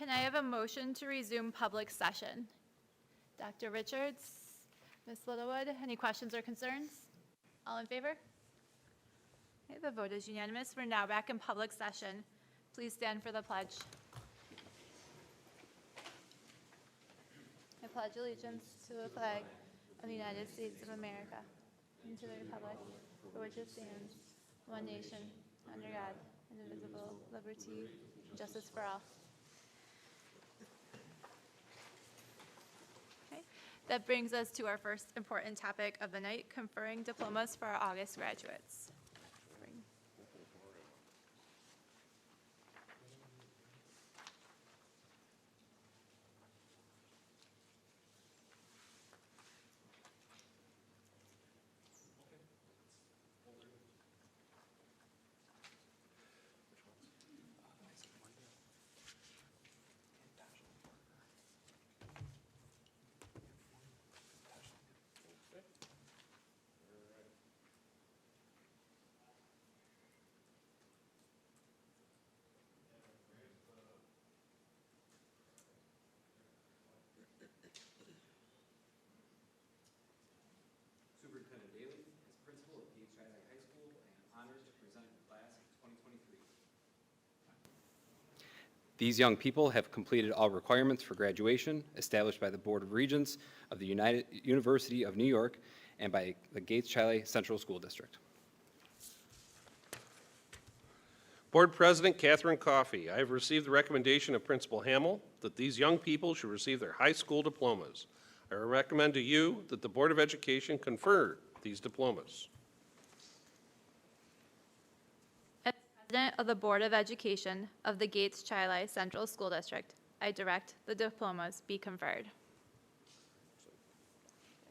Can I have a motion to resume public session? Dr. Richards, Ms. Littlewood, any questions or concerns? All in favor? Okay, the vote is unanimous. We're now back in public session. Please stand for the pledge. I pledge allegiance to the flag of the United States of America and to the republic for which it stands, one nation, under God, indivisible, liberty, and justice for all. Okay, that brings us to our first important topic of the night, conferring diplomas for our August graduates. Superintendent Daly is principal of Gates High School and honored to present the class of 2023. These young people have completed all requirements for graduation established by the Board of Regents of the University of New York and by the Gates-Chile Central School District. Board President Catherine Coffey, I have received the recommendation of Principal Hamill that these young people should receive their high school diplomas. I recommend to you that the Board of Education confer these diplomas. As President of the Board of Education of the Gates-Chile Central School District, I direct the diplomas be conferred.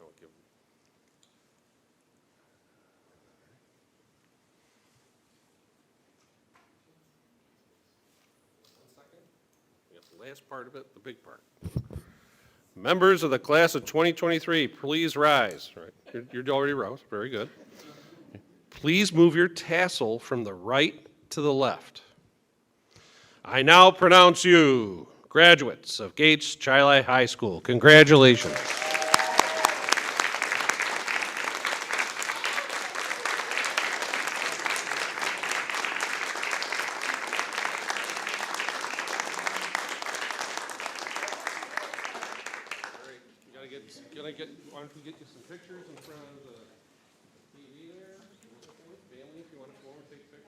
I'll give- Yep, the last part of it, the big part. Members of the class of 2023, please rise. All right, you're already rose, very good. Please move your tassel from the right to the left. I now pronounce you graduates of Gates-Chile High School. Congratulations. Why don't we get you some pictures in front of the TV there? Family, if you want to go over and take pictures.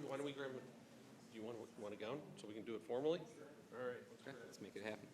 why don't we grab, do you want a gown so we can do it formally? All right. Okay, let's make it happen.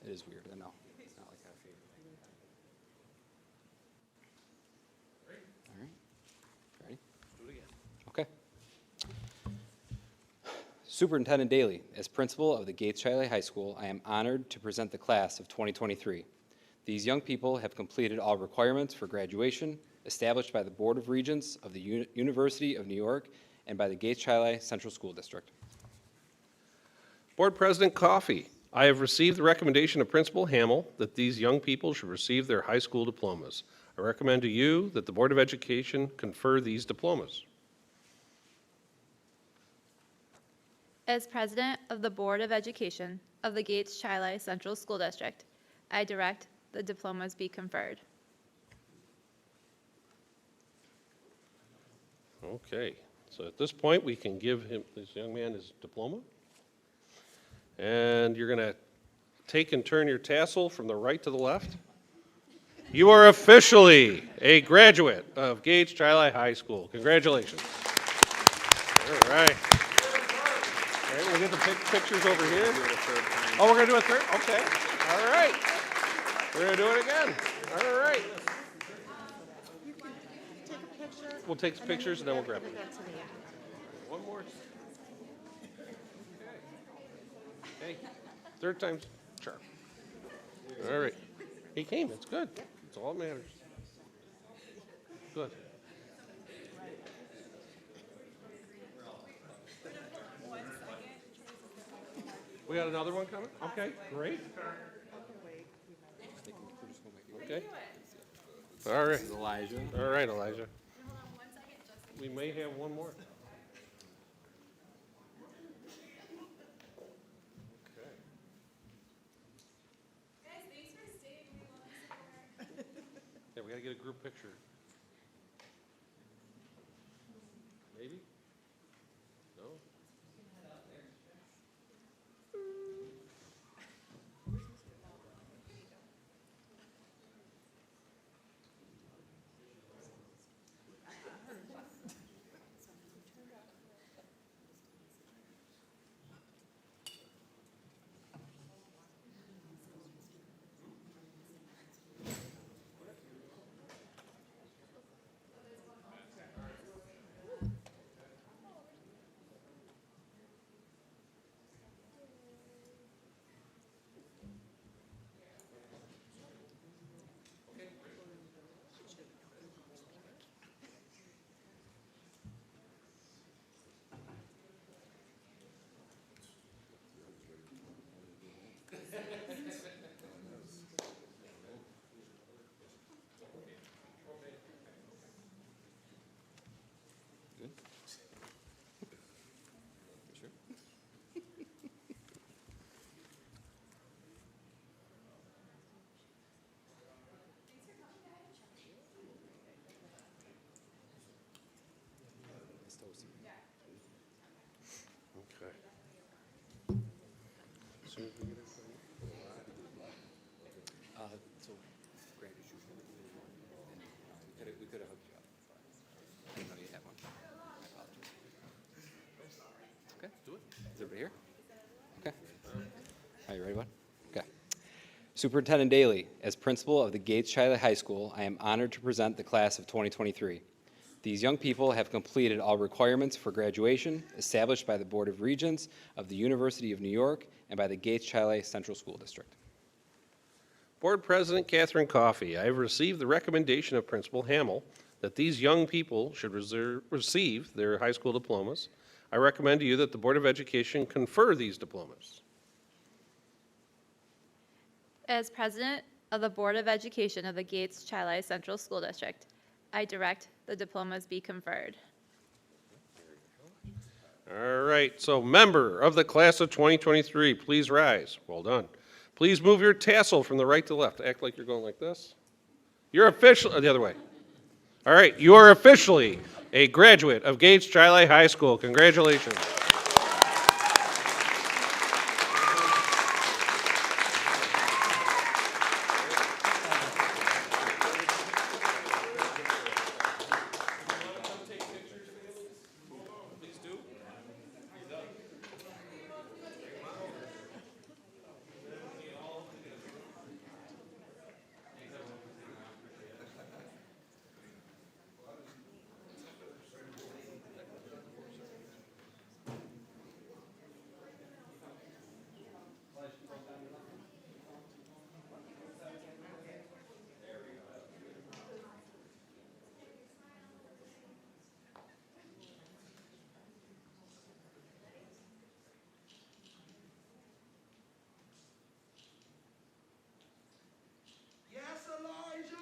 It is weird, I know. It's not like our favorite. All right. Ready? Do it again. Okay. Superintendent Daley, as principal of the Gates Chiley High School, I am honored to present the class of 2023. These young people have completed all requirements for graduation established by the Board of Regents of the University of New York and by the Gates Chiley Central School District. Board President Coffey, I have received the recommendation of Principal Hamel that these young people should receive their high school diplomas. I recommend to you that the Board of Education confer these diplomas. As president of the Board of Education of the Gates Chiley Central School District, I direct the diplomas be conferred. Okay, so at this point, we can give this young man his diploma. And you're going to take and turn your tassel from the right to the left. You are officially a graduate of Gates Chiley High School. Congratulations. All right. All right, we'll get the pictures over here. Oh, we're going to do a third? Okay. All right. We're going to do it again. All right. You can take a picture. We'll take some pictures and then we'll grab them. That's in the end. One more. Hey, third time's charm. All right. He came, it's good. It's all that matters. Good. We got another one coming? Okay, great. Okay. All right. This is Elijah. All right, Elijah. We may have one more. Okay. Yeah, we gotta get a group picture. Maybe? No? Sure. Okay. Soon as we get it. So, great issue. We could have hooked you up. I didn't know you had one. I apologize. Okay, do it. Is everybody here? Okay. Are you ready, bud? Okay. Superintendent Daley, as principal of the Gates Chiley High School, I am honored to present the class of 2023. These young people have completed all requirements for graduation established by the Board of Regents of the University of New York and by the Gates Chiley Central School District. Board President Catherine Coffey, I have received the recommendation of Principal Hamel that these young people should receive their high school diplomas. I recommend to you that the Board of Education confer these diplomas. As president of the Board of Education of the Gates Chi Central School District. I direct the diplomas be conferred. All right, so member of the class of 2023, please rise. Well done. Please move your tassel from the right to left. Act like you're going like this. You're officially, the other way. All right, you are officially a graduate of Gates Chi High School. Congratulations. Yes, Elijah!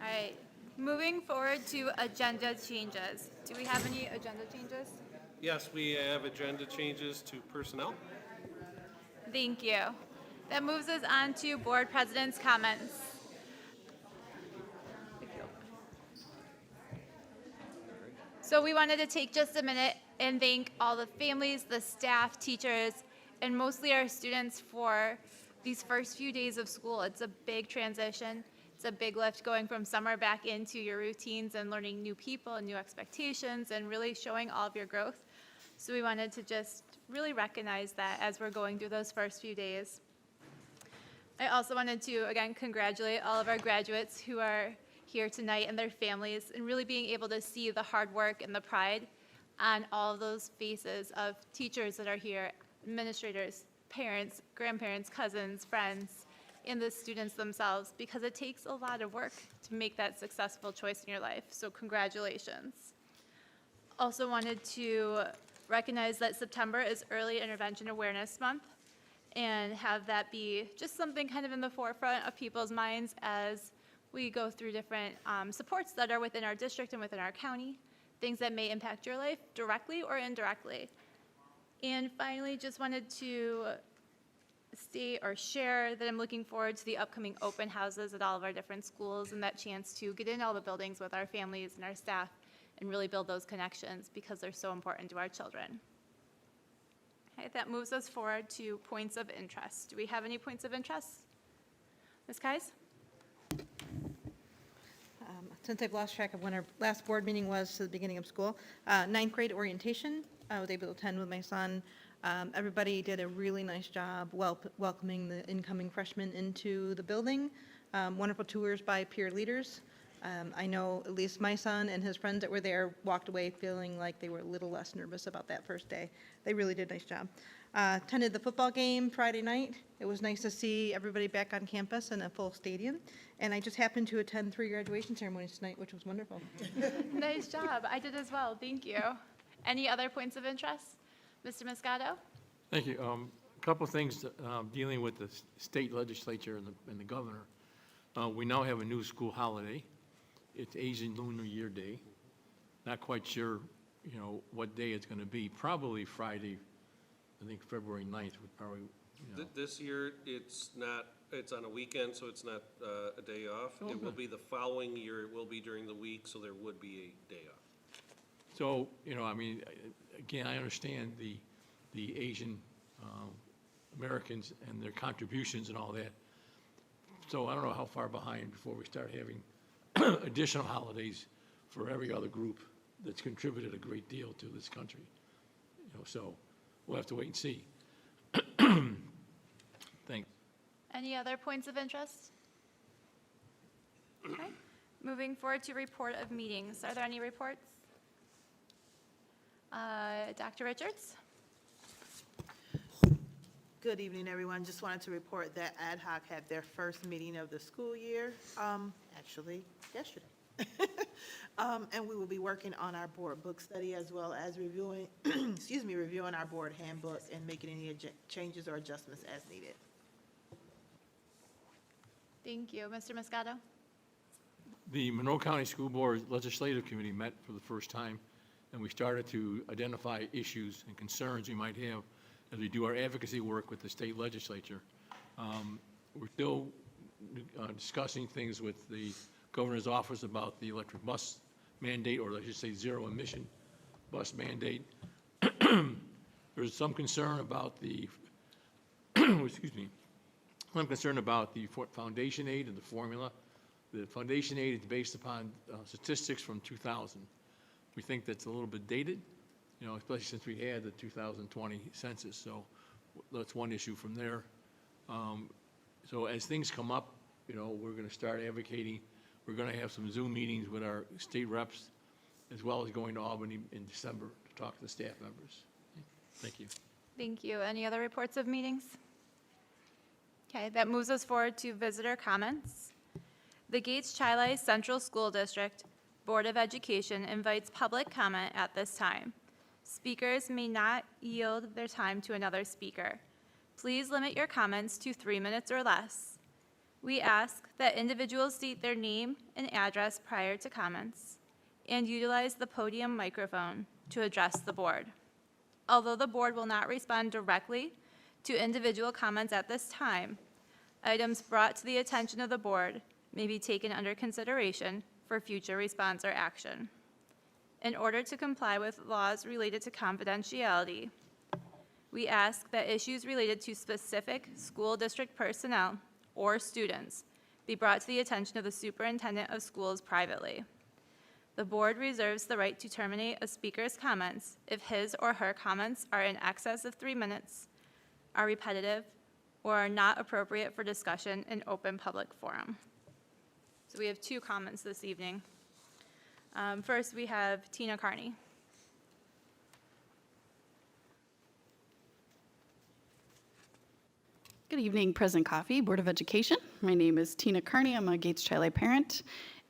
All right, moving forward to agenda changes. Do we have any agenda changes? Yes, we have agenda changes to personnel. Thank you. That moves us on to board president's comments. So we wanted to take just a minute and thank all the families, the staff, teachers, and mostly our students for these first few days of school. It's a big transition. It's a big lift going from summer back into your routines and learning new people and new expectations and really showing all of your growth. So we wanted to just really recognize that as we're going through those first few days. I also wanted to, again, congratulate all of our graduates who are here tonight and their families, and really being able to see the hard work and the pride on all of those faces of teachers that are here, administrators, parents, grandparents, cousins, friends, and the students themselves, because it takes a lot of work to make that successful choice in your life. So congratulations. Also wanted to recognize that September is Early Intervention Awareness Month, and have that be just something kind of in the forefront of people's minds as we go through different supports that are within our district and within our county, things that may impact your life directly or indirectly. And finally, just wanted to state or share that I'm looking forward to the upcoming open houses at all of our different schools and that chance to get in all the buildings with our families and our staff and really build those connections because they're so important to our children. Okay, that moves us forward to points of interest. Do we have any points of interest? Ms. Kais? Since I've lost track of when our last board meeting was to the beginning of school, ninth grade orientation, I was able to attend with my son. Everybody did a really nice job welcoming the incoming freshmen into the building. Wonderful tours by peer leaders. I know at least my son and his friends that were there walked away feeling like they were a little less nervous about that first day. They really did a nice job. Attended the football game Friday night. It was nice to see everybody back on campus in a full stadium. And I just happened to attend 3 graduation ceremonies tonight, which was wonderful. Nice job. I did as well. Thank you. Any other points of interest? Mr. Moscato? Thank you. A couple of things dealing with the state legislature and the governor. We now have a new school holiday. It's Asian Lunar Year Day. Not quite sure, what day it's going to be. Probably Friday, I think February 9th would probably, This year, it's not, it's on a weekend, so it's not a day off. Oh, It will good. be the following year, it will be during the week, so there would be a day off. So, again, I understand the Asian Americans and their contributions and all that. So I don't know how far behind before we start having additional holidays for every other group that's contributed a great deal to this country. So we'll have to wait and see. Thanks. Any other points of interest? Okay. Moving forward to report of meetings. Are there any reports? Dr. Richards? Good evening, everyone. Just wanted to report that Ad hoc had their first meeting of the school year, actually yesterday. And we will be working on our board book study as well as reviewing, reviewing our board handbook and making any changes or adjustments as needed. Thank you. Mr. Moscato? The Monroe County School Board Legislative Committee met for the first time, and we started to identify issues and concerns we might have as we do our advocacy work with the state legislature. We're still discussing things with the governor's office about the electric bus mandate, or I should say zero-emission bus mandate. There's some concern about the, excuse me, some concern about the foundation aid and the formula. The foundation aid is based upon statistics from 2000. We think that's a little bit dated, especially since we had the 2020 census. So that's one issue from there. So as things come up, we're going to start advocating. We're going to have some Zoom meetings with our state reps, as well as going to Albany in December to talk to the staff members. Thank you. Thank you. Any other reports of meetings? Okay, that moves us forward to visitor comments. The Gates-Chili Central School District Board of Education invites public comment at this time. Speakers may not yield their time to another speaker. Please limit your comments to 3 minutes or less. We ask that individuals state their name and address prior to comments and utilize the podium microphone to address the board. Although the board will not respond directly to individual comments at this time, items brought to the attention of the board may be taken under consideration for future response or action. In order to comply with laws related to confidentiality, we ask that issues related to specific school district personnel or students be brought to the attention of the superintendent of schools privately. The board reserves the right to terminate a speaker's comments if his or her comments are in excess of 3 minutes, are repetitive, or are not appropriate for discussion in open public forum. So we have 2 comments this evening. First, we have Tina Carney. Good evening, President Coffey, Board of Education. My name is Tina Carney. I'm a Gates-Chili parent,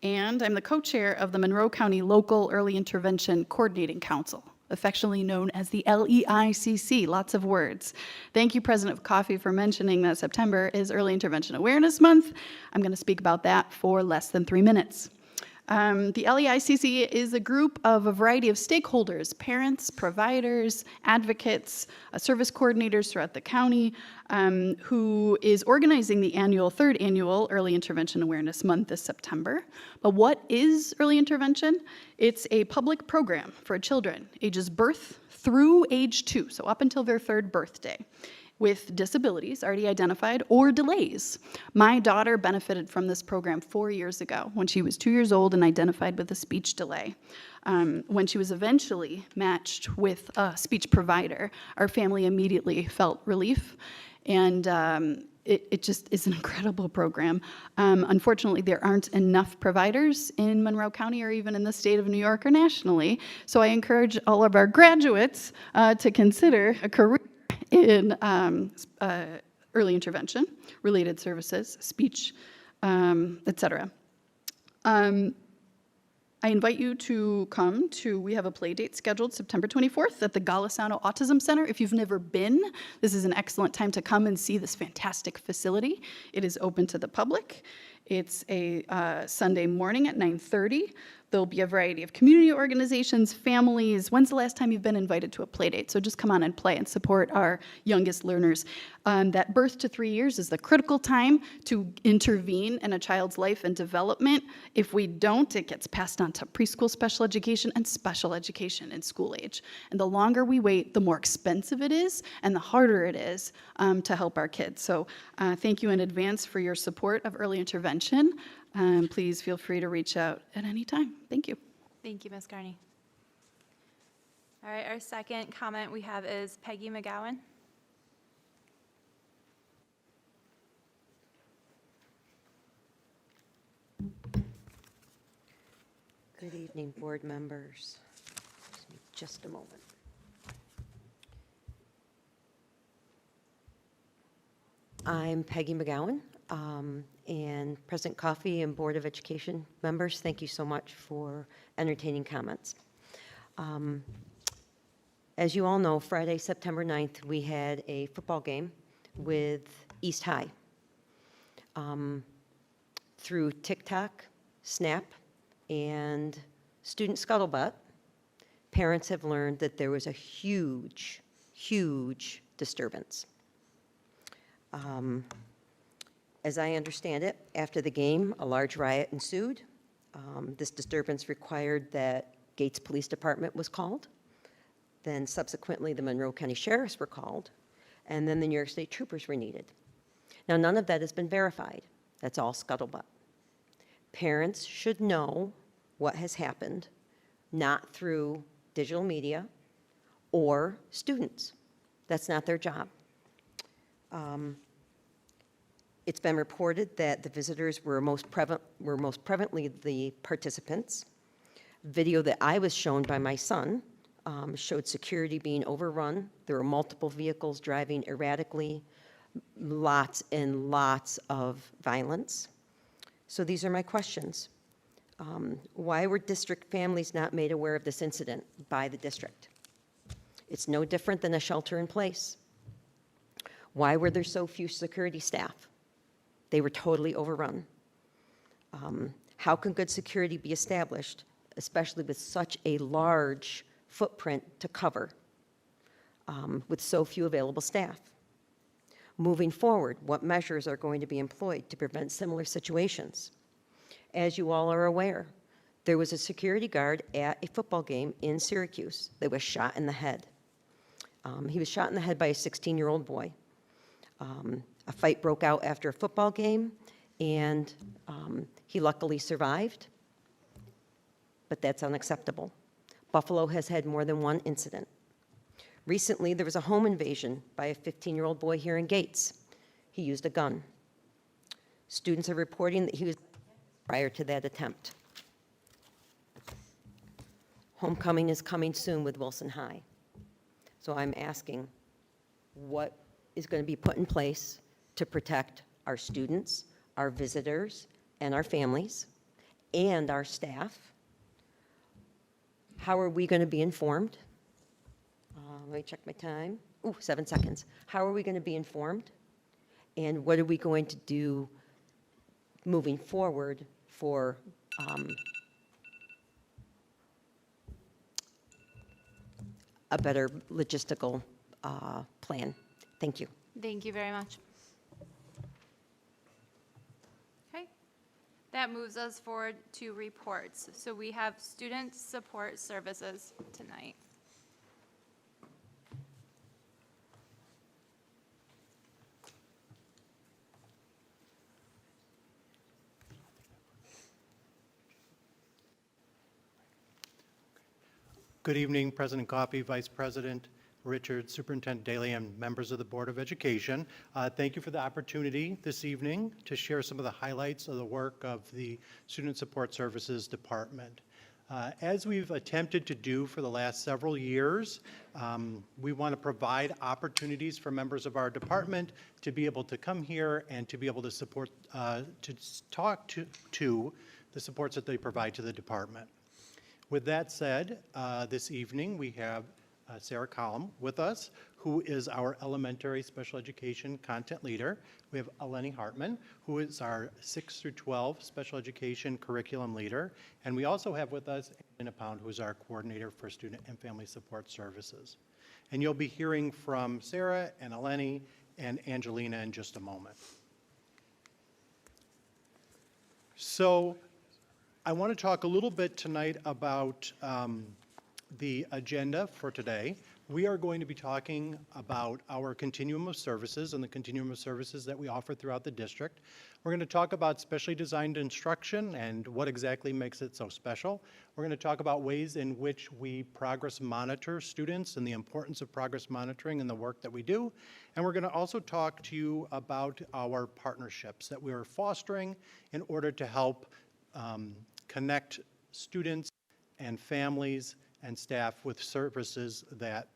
and I'm the co-chair of the Monroe County Local Early Intervention Coordinating Council, affectionately known as the LEICC, lots of words. Thank you, President Coffey, for mentioning that September is Early Intervention Awareness Month. I'm going to speak about that for less than 3 minutes. The LEICC is a group of a variety of stakeholders, parents, providers, advocates, service coordinators throughout the county, who is organizing the third annual Early Intervention Awareness Month this September. But what is early intervention? It's a public program for children ages birth through age 2, so up until their 3rd birthday, with disabilities already identified or delays. My daughter benefited from this program 4 years ago when she was 2 years old and identified with a speech delay. When she was eventually matched with a speech provider, our family immediately felt relief. And it just is an incredible program. Unfortunately, there aren't enough providers in Monroe County or even in the state of New York or nationally. So I encourage all of our graduates to consider a career in early intervention, related services, speech, et cetera. I invite you to come to, we have a play date scheduled September 24th at the Golisano Autism Center. If you've never been, this is an excellent time to come and see this fantastic facility. It is open to the public. It's a Sunday morning at 9:30. There'll be a variety of community organizations, families. When's the last time you've been invited to a play date? So just come on and play and support our youngest learners. That birth to 3 years is the critical time to intervene in a child's life and development. If we don't, it gets passed on to preschool special education and special education in school age. And the longer we wait, the more expensive it is and the harder it is to help our kids. So thank you in advance for your support of early intervention. Please feel free to reach out at any time. Thank you. Thank you, Ms. Carney. All right, our second comment we have is Peggy McGowan. Good evening, board members. Just a moment. I'm Peggy McGowan, and President Coffey and Board of Education members, thank you so much for entertaining comments. As you all know, Friday, September 9th, we had a football game with East High. Through TikTok, Snap, and student scuttlebutt, parents have learned that there was a huge, huge disturbance. As I understand it, after the game, a large riot ensued. This disturbance required that Gates Police Department was called. Then subsequently, the Monroe County Sheriffs were called, and then the New York State Troopers were needed. Now, none of that has been verified. That's all scuttlebutt. Parents should know what has happened, not through digital media or students. That's not their job. It's been reported that the visitors were most prevalently the participants. Video that I was shown by my son showed security being overrun. There were multiple vehicles driving erratically, lots and lots of violence. So these are my questions. Why were district families not made aware of this incident by the district? It's no different than a shelter in place. Why were there so few security staff? They were totally overrun. How can good security be established, especially with such a large footprint to cover, with so few available staff? Moving forward, what measures are going to be employed to prevent similar situations? As you all are aware, there was a security guard at a football game in Syracuse that was shot in the head. He was shot in the head by a 16-year-old boy. A fight broke out after a football game, and he luckily survived, but that's unacceptable. Buffalo has had more than one incident. Recently, there was a home invasion by a 15-year-old boy here in Gates. He used a gun. Students are reporting that he was prior to that attempt. Homecoming is coming soon with Wilson High. So I'm asking, what is going to be put in place to protect our students, our visitors, and our families, and our staff? How are we going to be informed? Let me check my time. Ooh, 7 seconds. How are we going to be informed? And what are we going to do moving forward for a better logistical plan? Thank you. Thank you very much. Okay, that moves us forward to reports. So we have student support services tonight. Good evening, President Coffey, Vice President, Richards, Superintendent Daley, and members of the Board of Education. Thank you for the opportunity this evening to share some of the highlights of the work of the Student Support Services Department. As we've attempted to do for the last several years, we want to provide opportunities for members of our department to be able to come here and to be able to support, to talk to the supports that they provide to the department. With that said, this evening we have Sarah Collum with us, who is our elementary special education content leader. We have Eleni Hartman, who is our 6 through 12 special education curriculum leader. And we also have with us Anna Pound, who is our coordinator for student and family support services. And you'll be hearing from Sarah and Eleni and Angelina in just a moment. So I want to talk a little bit tonight about the agenda for today. We are going to be talking about our continuum of services and the continuum of services that we offer throughout the district. We're going to talk about specially designed instruction and what exactly makes it so special. We're going to talk about ways in which we progress monitor students and the importance of progress monitoring and the work that we do. And we're going to also talk to you about our partnerships that we are fostering in order to help connect students and families and staff with services that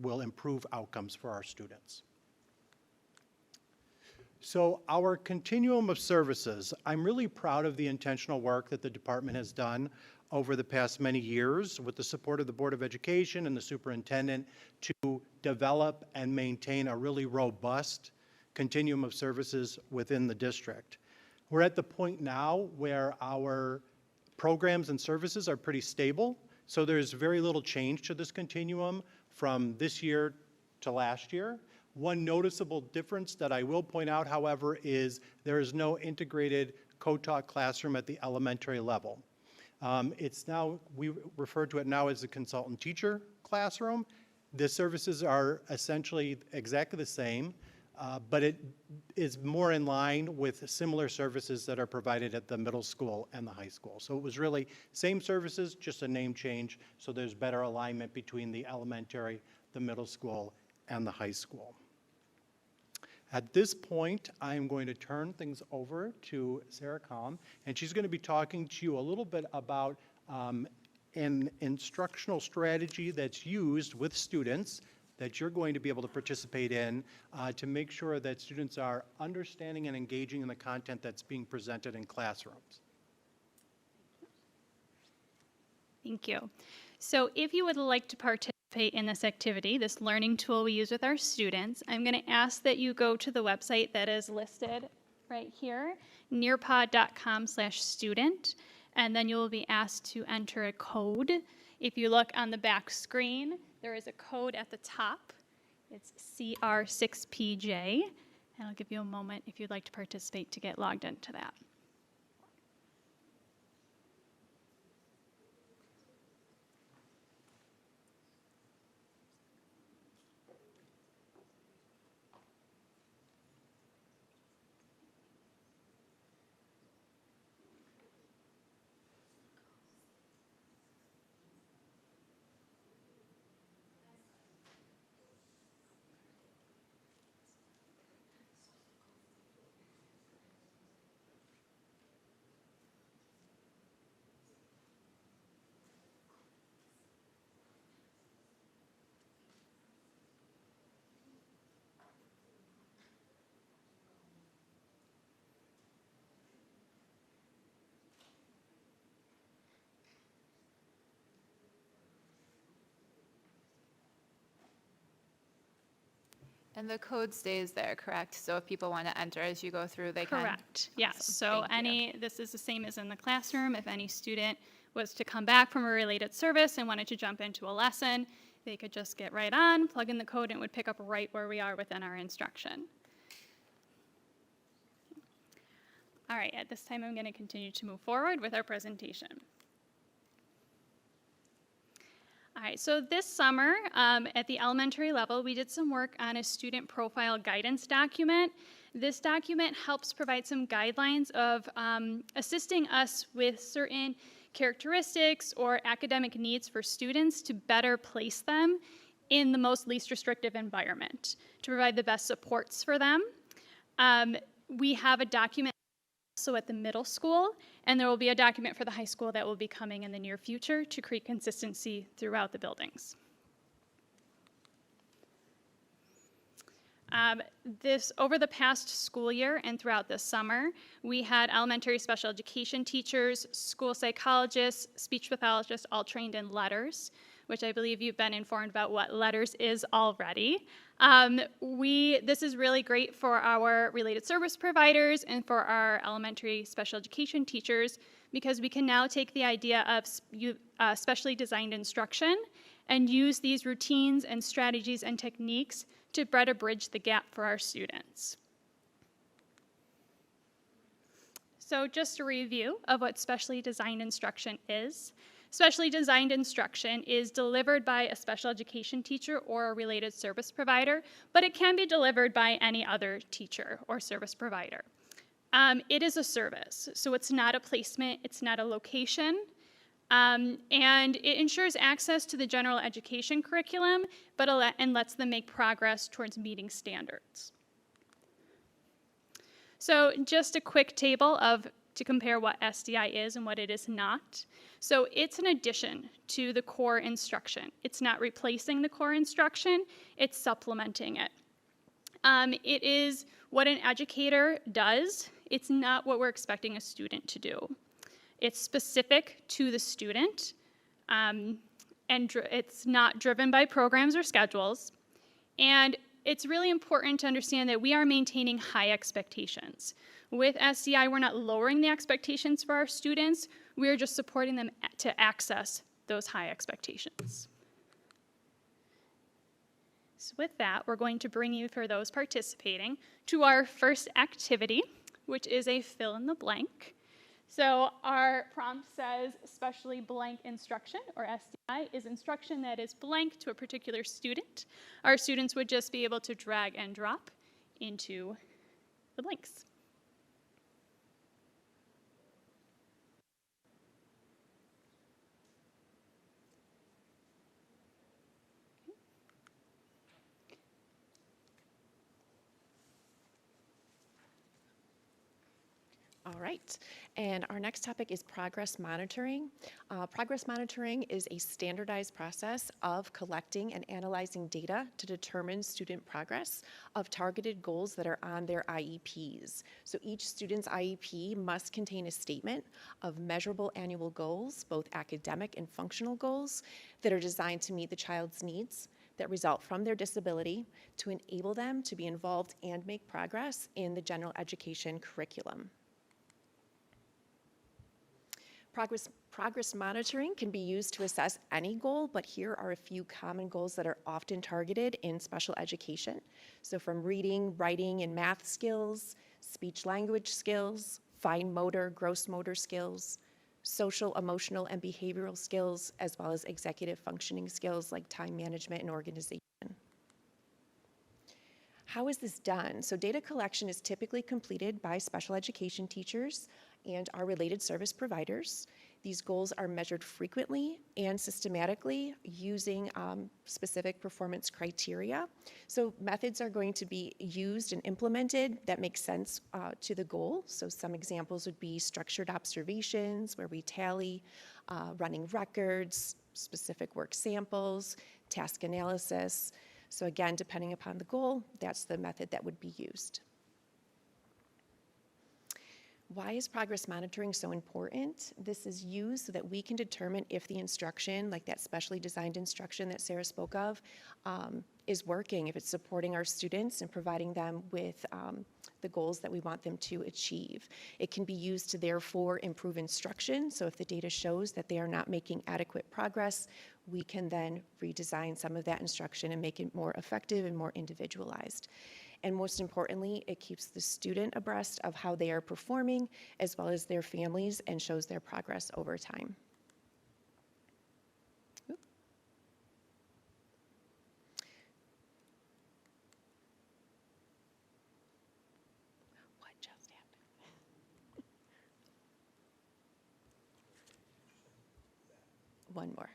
will improve outcomes for our students. So our continuum of services, I'm really proud of the intentional work that the department has done over the past many years with the support of the Board of Education and the superintendent to develop and maintain a really robust continuum of services within the district. We're at the point now where our programs and services are pretty stable. So there's very little change to this continuum from this year to last year. One noticeable difference that I will point out, however, is there is no integrated co-taught classroom at the elementary level. It's now, we refer to it now as a consultant teacher classroom. The services are essentially exactly the same, but it is more in line with similar services that are provided at the middle school and the high school. So it was really same services, just a name change, so there's better alignment between the elementary, the middle school, and the high school. At this point, I'm going to turn things over to Sarah Collum, and she's going to be talking to you a little bit about an instructional strategy that's used with students that you're going to be able to participate in to make sure that students are understanding and engaging in the content that's being presented in classrooms. Thank you. So if you would like to participate in this activity, this learning tool we use with our students, I'm going to ask that you go to the website that is listed right here, nearpod.com/student, and then you will be asked to enter a code. If you look on the back screen, there is a code at the top. It's CR6PJ, and I'll give you a moment if you'd like to participate to get logged into that. And the code stays there, correct? So if people want to enter as you go through, they can? Correct, yes. Awesome. So Thank you. this is the same as in the classroom. If any student was to come back from a related service and wanted to jump into a lesson, they could just get right on, plug in the code, and it would pick up right where we are within our instruction. All right, at this time, I'm going to continue to move forward with our presentation. All right, so this summer at the elementary level, we did some work on a student profile guidance document. This document helps provide some guidelines of assisting us with certain characteristics or academic needs for students to better place them in the most least restrictive environment to provide the best supports for them. We have a document also at the middle school, and there will be a document for the high school that will be coming in the near future to create consistency throughout the buildings. Over the past school year and throughout the summer, we had elementary special education teachers, school psychologists, speech pathologists, all trained in letters, which I believe you've been informed about what letters is already. This is really great for our related service providers and for our elementary special education teachers, because we can now take the idea of specially designed instruction and use these routines and strategies and techniques to better bridge the gap for our students. So just a review of what specially designed instruction is. Specially designed instruction is delivered by a special education teacher or a related service provider, but it can be delivered by any other teacher or service provider. It is a service, so it's not a placement, it's not a location, and it ensures access to the general education curriculum, and lets them make progress towards meeting standards. So just a quick table to compare what SDI is and what it is not. So it's an addition to the core instruction. It's not replacing the core instruction, it's supplementing it. It is what an educator does. It's not what we're expecting a student to do. It's specific to the student, and it's not driven by programs or schedules. And it's really important to understand that we are maintaining high expectations. With SDI, we're not lowering the expectations for our students, we are just supporting them to access those high expectations. So with that, we're going to bring you, for those participating, to our first activity, which is a fill in the blank. So our prompt says specially blank instruction, or SDI, is instruction that is blank to a particular student. Our students would just be able to drag and drop into the blanks. All right, and our next topic is progress monitoring. Progress monitoring is a standardized process of collecting and analyzing data to determine student progress of targeted goals that are on their IEPs. So each student's IEP must contain a statement of measurable annual goals, both academic and functional goals, that are designed to meet the child's needs that result from their disability to enable them to be involved and make progress in the general education curriculum. Progress monitoring can be used to assess any goal, but here are a few common goals that are often targeted in special education. So from reading, writing, and math skills, speech language skills, fine motor, gross motor skills, social, emotional, and behavioral skills, as well as executive functioning skills like time management and organization. How is this done? So data collection is typically completed by special education teachers and our related service providers. These goals are measured frequently and systematically using specific performance criteria. So methods are going to be used and implemented that make sense to the goal. So some examples would be structured observations where we tally running records, specific work samples, task analysis. So again, depending upon the goal, that's the method that would be used. Why is progress monitoring so important? This is used so that we can determine if the instruction, like that specially designed instruction that Sarah spoke of, is working, if it's supporting our students and providing them with the goals that we want them to achieve. It can be used to therefore improve instruction. So if the data shows that they are not making adequate progress, we can then redesign some of that instruction and make it more effective and more individualized. And most importantly, it keeps the student abreast of how they are performing, as well as their families, and shows their progress over time. Oop. What just happened? One more.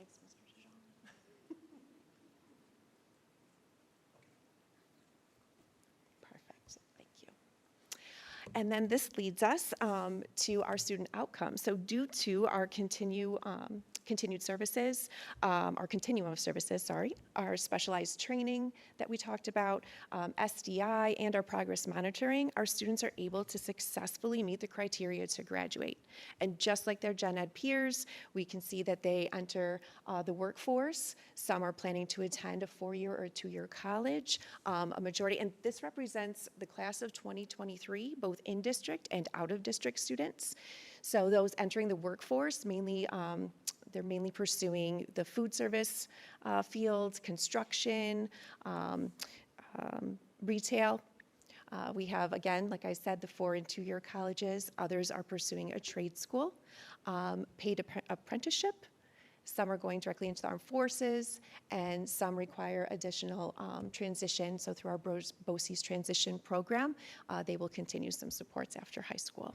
slides, Mr. Dijon. Perfect, thank you. And then this leads us to our student outcomes. So due to our continued services, our continuum of services, sorry, our specialized training that we talked about, SDI, and our progress monitoring, our students are able to successfully meet the criteria to graduate. And just like their gen ed peers, we can see that they enter the workforce. Some are planning to attend a 4-year or a 2-year college, a majority, and this represents the class of 2023, both in district and out of district students. So those entering the workforce, mainly, they're mainly pursuing the food service field, construction, retail. We have, again, like I said, the 4- and 2-year colleges. Others are pursuing a trade school, paid apprenticeship. Some are going directly into the armed forces, and some require additional transition. So through our BOCES transition program, they will continue some supports after high school.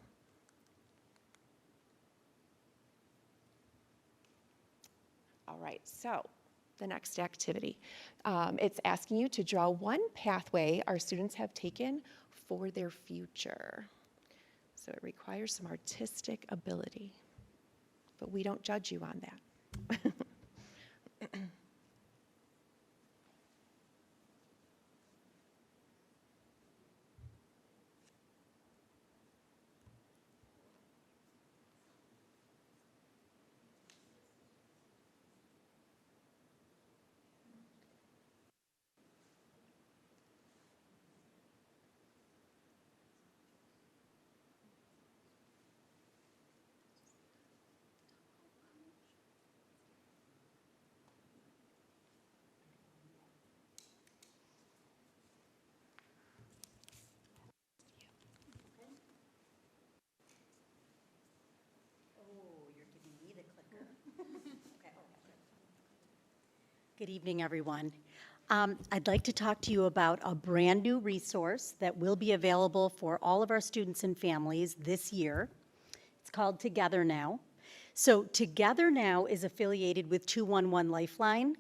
All right, so the next activity. It's asking you to draw one pathway our students have taken for their future. So it requires some artistic ability, but we don't judge you on that. Good evening, everyone. I'd like to talk to you about a brand-new resource that will be available for all of our students and families this year. It's called Together Now. So Together Now is affiliated with 211 Lifeline,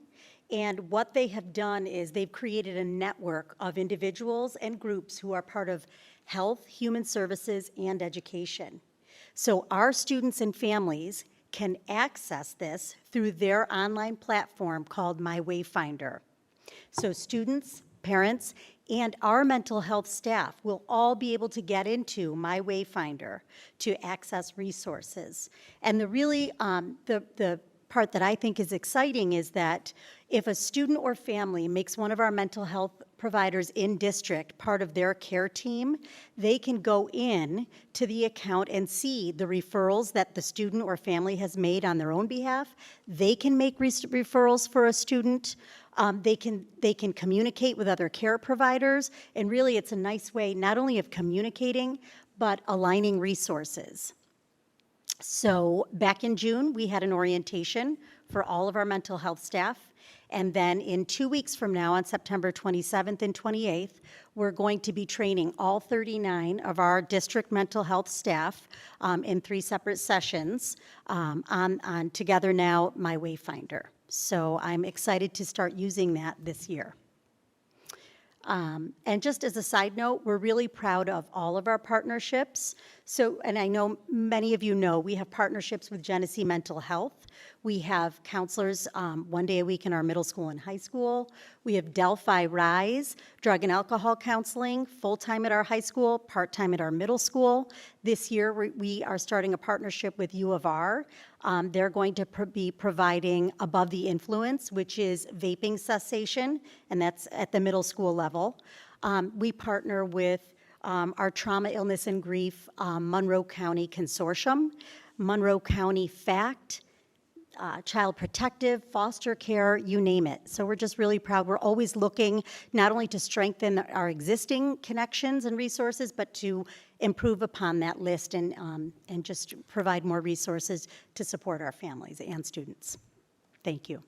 and what they have done is they've created a network of individuals and groups who are part of health, human services, and education. So our students and families can access this through their online platform called My Wayfinder. So students, parents, and our mental health staff will all be able to get into My Wayfinder to access resources. And the really, the part that I think is exciting is that if a student or family makes one of our mental health providers in district part of their care team, they can go in to the account and see the referrals that the student or family has made on their own behalf. They can make referrals for a student. They can communicate with other care providers, and really it's a nice way not only of communicating, but aligning resources. So back in June, we had an orientation for all of our mental health staff. And then in 2 weeks from now, on September 27th and 28th, we're going to be training all 39 of our district mental health staff in 3 separate sessions on Together Now, My Wayfinder. So I'm excited to start using that this year. And just as a side note, we're really proud of all of our partnerships. So, and I know many of you know, we have partnerships with Genesee Mental Health. We have counselors 1 day a week in our middle school and high school. We have Delphi Rise, drug and alcohol counseling, full-time at our high school, part-time at our middle school. This year, we are starting a partnership with U of R. They're going to be providing Above the Influence, which is vaping cessation, and that's at the middle school level. We partner with our Trauma, Illness, and Grief Monroe County Consortium, Monroe County FACT, Child Protective, foster care, you name it. So we're just really proud. We're always looking not only to strengthen our existing connections and resources, but to improve upon that list and just provide more resources to support our families and students. Thank you.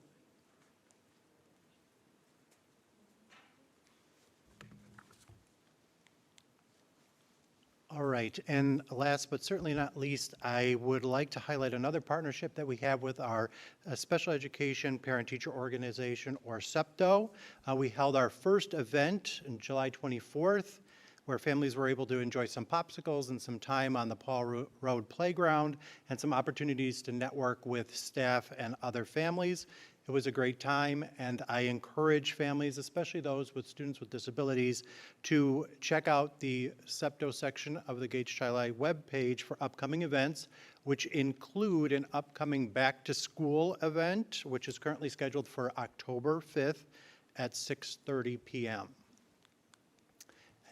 All right, and last but certainly not least, I would like to highlight another partnership that we have with our Special Education Parent-Teacher Organization, or SEPTO. We held our first event on July 24th, where families were able to enjoy some popsicles and some time on the Paul Road Playground and some opportunities to network with staff and other families. It was a great time, and I encourage families, especially those with students with disabilities, to check out the SEPTO section of the Gates Chi-Li webpage for upcoming events, which include an upcoming back-to-school event, which is currently scheduled for October 5th at 6:30 p.m.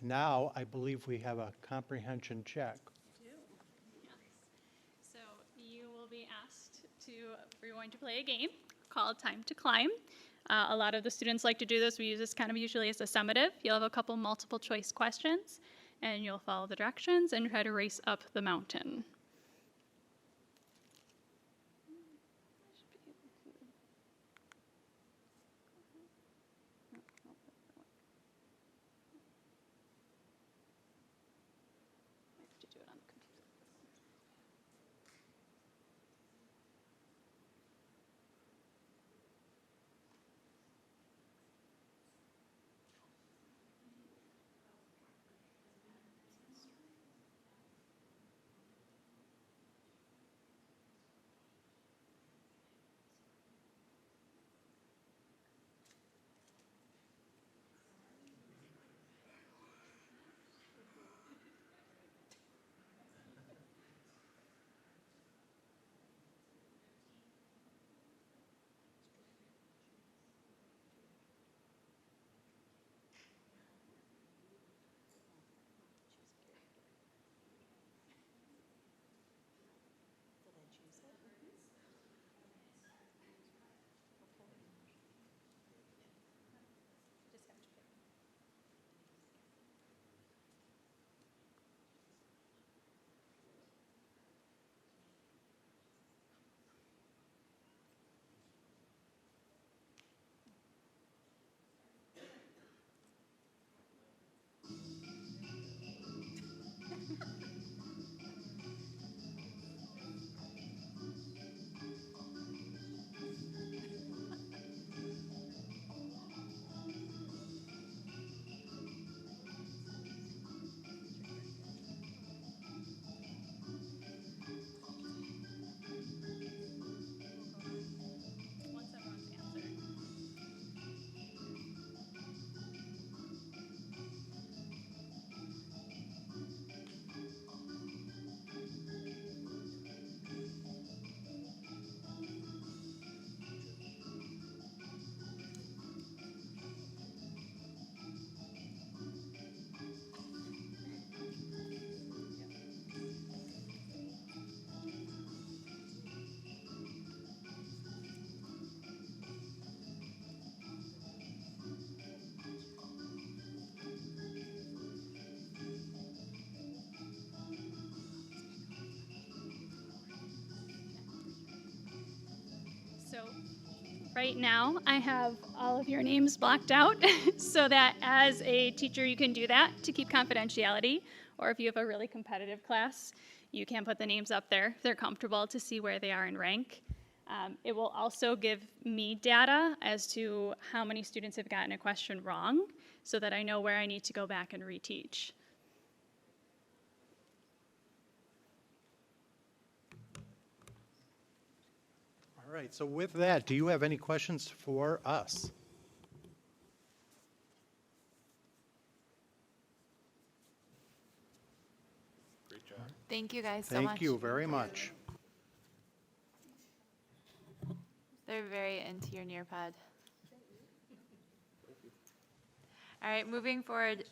And now, I believe we have a comprehension check. So you will be asked to, we're going to play a game called Time to Climb. A lot of the students like to do this. We use this kind of usually as a summative. You'll have a couple multiple choice questions, and you'll follow the directions and try to race up the mountain. So right now, I have all of your names blocked out so that as a teacher, you can do that to keep confidentiality. Or if you have a really competitive class, you can put the names up there if they're comfortable to see where they are in rank. It will also give me data as to how many students have gotten a question wrong so that I know where I need to go back and reteach. All right, so with that, do you have any questions for us? Great job. Thank you guys so much. Thank you very much. They're very into your Nearpod. All right, moving forward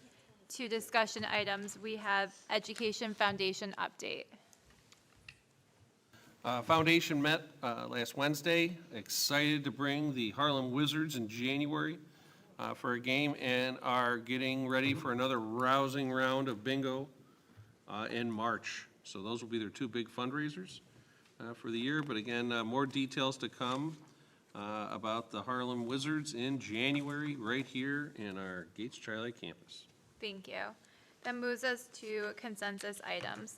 to discussion items, we have Education Foundation update. Foundation met last Wednesday. Excited to bring the Harlem Wizards in January for a game, and are getting ready for another rousing round of bingo in March. So those will be their two big fundraisers for the year. But again, more details to come about the Harlem Wizards in January right here in our Gates Chi-Li campus. Thank you. That moves us to consensus items.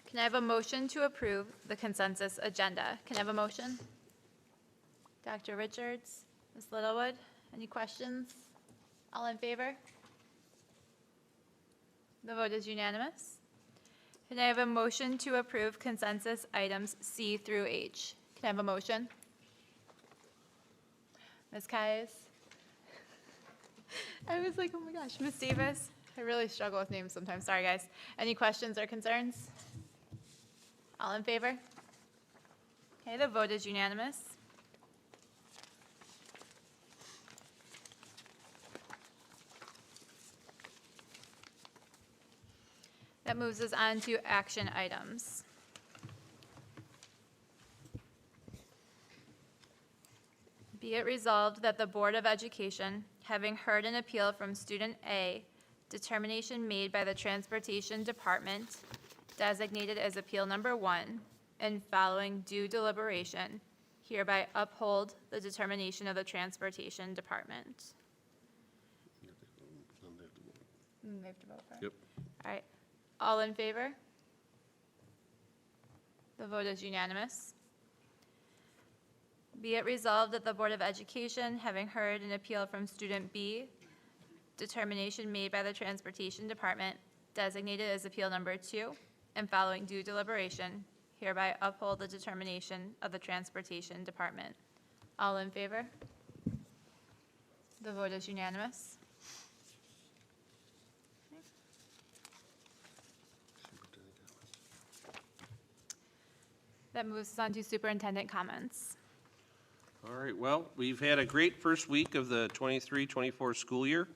Can I have a motion to approve the consensus agenda? Can I have a motion? Dr. Richards, Ms. Littlewood, any questions? All in favor? The vote is unanimous. Can I have a motion to approve consensus items C through H? Can I have a motion? Ms. Kayes? I was like, oh my gosh, Ms. Davis? I really struggle with names sometimes, sorry guys. Any questions or concerns? All in favor? Okay, the vote is unanimous. That moves us on to action items. Be it resolved that the Board of Education, having heard an appeal from student A, determination made by the Transportation Department, designated as appeal number 1, and following due deliberation, hereby uphold the determination of the Transportation Department. They have to vote for it? Yep. All right. All in favor? The vote is unanimous. Be it resolved that the Board of Education, having heard an appeal from student B, determination made by the Transportation Department, designated as appeal number 2, and following due deliberation, hereby uphold the determination of the Transportation Department. All in favor? The vote is unanimous. That moves us on to superintendent comments. All right, well, we've had a great first week of the 23-24 school year.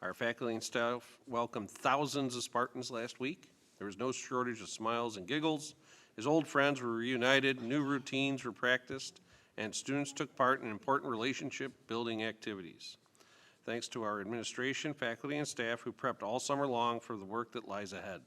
Our faculty and staff welcomed thousands of Spartans last week. There was no shortage of smiles and giggles. As old friends were reunited, new routines were practiced, and students took part in important relationship-building activities. Thanks to our administration, faculty, and staff who prepped all summer long for the work that lies ahead.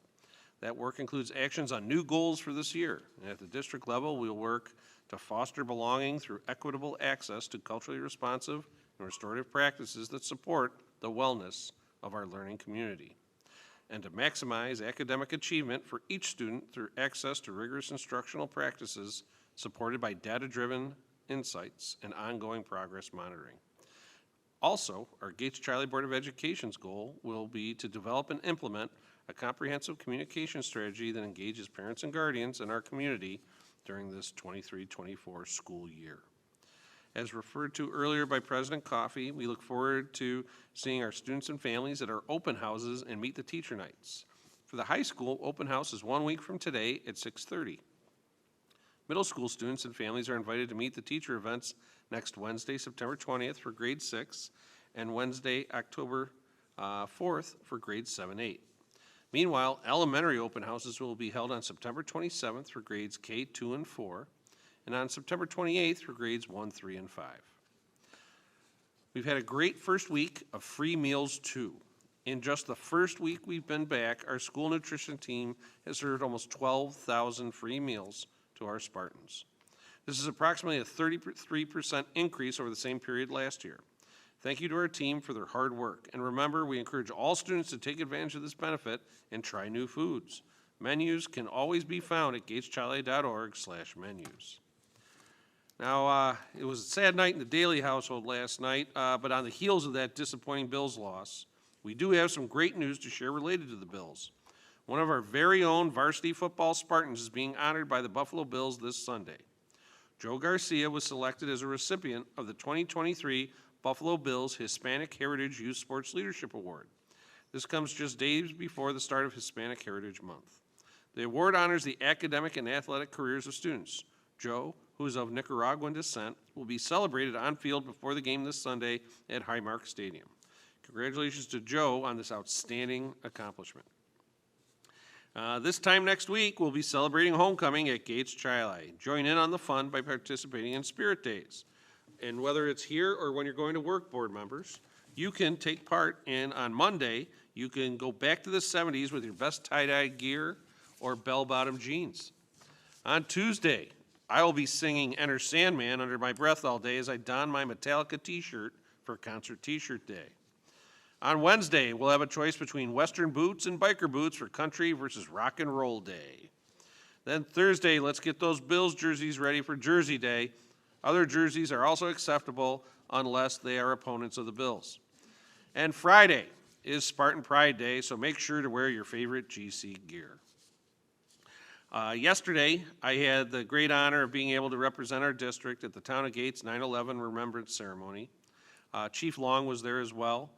That work includes actions on new goals for this year. And at the district level, we'll work to foster belonging through equitable access to culturally responsive and restorative practices that support the wellness of our learning community, and to maximize academic achievement for each student through access to rigorous instructional practices supported by data-driven insights and ongoing progress monitoring. Also, our Gates-Charlie Board of Education's goal will be to develop and implement a comprehensive communication strategy that engages parents and guardians in our community during this 23-24 school year. As referred to earlier by President Coffey, we look forward to seeing our students and families at our open houses and meet the teacher nights. For the high school, open house is 1 week from today at 6:30. Middle school students and families are invited to meet the teacher events next Wednesday, September 20th for grade 6, and Wednesday, October 4th for grades 7-8. Meanwhile, elementary open houses will be held on September 27th for grades K, 2, and 4, and on September 28th for grades 1, 3, and 5. We've had a great first week of free meals too. In just the first week we've been back, our school nutrition team has served almost 12,000 free meals to our Spartans. This is approximately a 33% increase over the same period last year. Thank you to our team for their hard work. And remember, we encourage all students to take advantage of this benefit and try new foods. Menus can always be found at gatescharlie.org/menus. Now, it was a sad night in the Daly household last night, but on the heels of that disappointing Bills loss, we do have some great news to share related to the Bills. One of our very own varsity football Spartans is being honored by the Buffalo Bills this Sunday. Joe Garcia was selected as a recipient of the 2023 Buffalo Bills Hispanic Heritage Youth Sports Leadership Award. This comes just days before the start of Hispanic Heritage Month. The award honors the academic and athletic careers of students. Joe, who is of Nicaraguan descent, will be celebrated on field before the game this Sunday at Highmark Stadium. Congratulations to Joe on this outstanding accomplishment. This time next week, we'll be celebrating homecoming at Gates-Charlie. Join in on the fun by participating in Spirit Days. And whether it's here or when you're going to work, board members, you can take part in, on Monday, you can go back to the 70s with your best tie-dye gear or bell-bottom jeans. On Tuesday, I will be singing Enter Sandman under my breath all day as I don my Metallica t-shirt for Concert T-shirt Day. On Wednesday, we'll have a choice between Western boots and biker boots for country versus rock and roll day. Then Thursday, let's get those Bills jerseys ready for Jersey Day. Other jerseys are also acceptable unless they are opponents of the Bills. And Friday is Spartan Pride Day, so make sure to wear your favorite GC gear. Yesterday, I had the great honor of being able to represent our district at the Town of Gates 9/11 Remembrance Ceremony. Chief Long was there as well.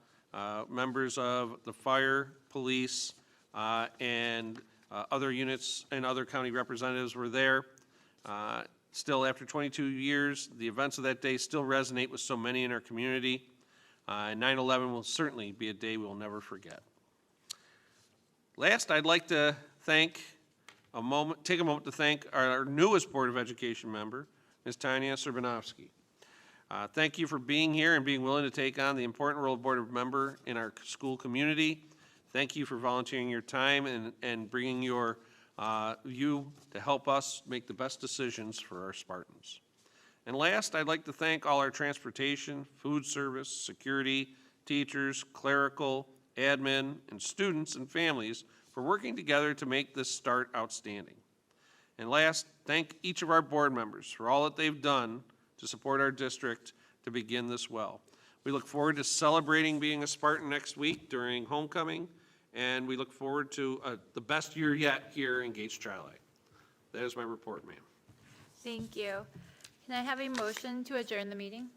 Members of the fire, police, and other units and other county representatives were there. Still, after 22 years, the events of that day still resonate with so many in our community. And 9/11 will certainly be a day we will never forget. Last, I'd like to take a moment to thank our newest Board of Education member, Ms. Tanya Serbanovsky. Thank you for being here and being willing to take on the important role of board member in our school community. Thank you for volunteering your time and bringing your you to help us make the best decisions for our Spartans. And last, I'd like to thank all our transportation, food service, security, teachers, clerical, admin, and students and families for working together to make this start outstanding. And last, thank each of our board members for all that they've done to support our district to begin this well. We look forward to celebrating being a Spartan next week during homecoming, and we look forward to the best year yet here in Gates Tri-Lite. That is my report, ma'am. Thank you. Can I have a motion to adjourn the meeting?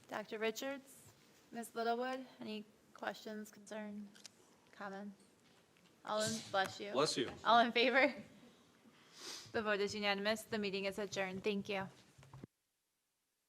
Dr. Richards, Ms. Littlewood, any questions, concerns, comments? Bless you. Bless you. All in favor? The vote is unanimous. The meeting is adjourned. Thank you.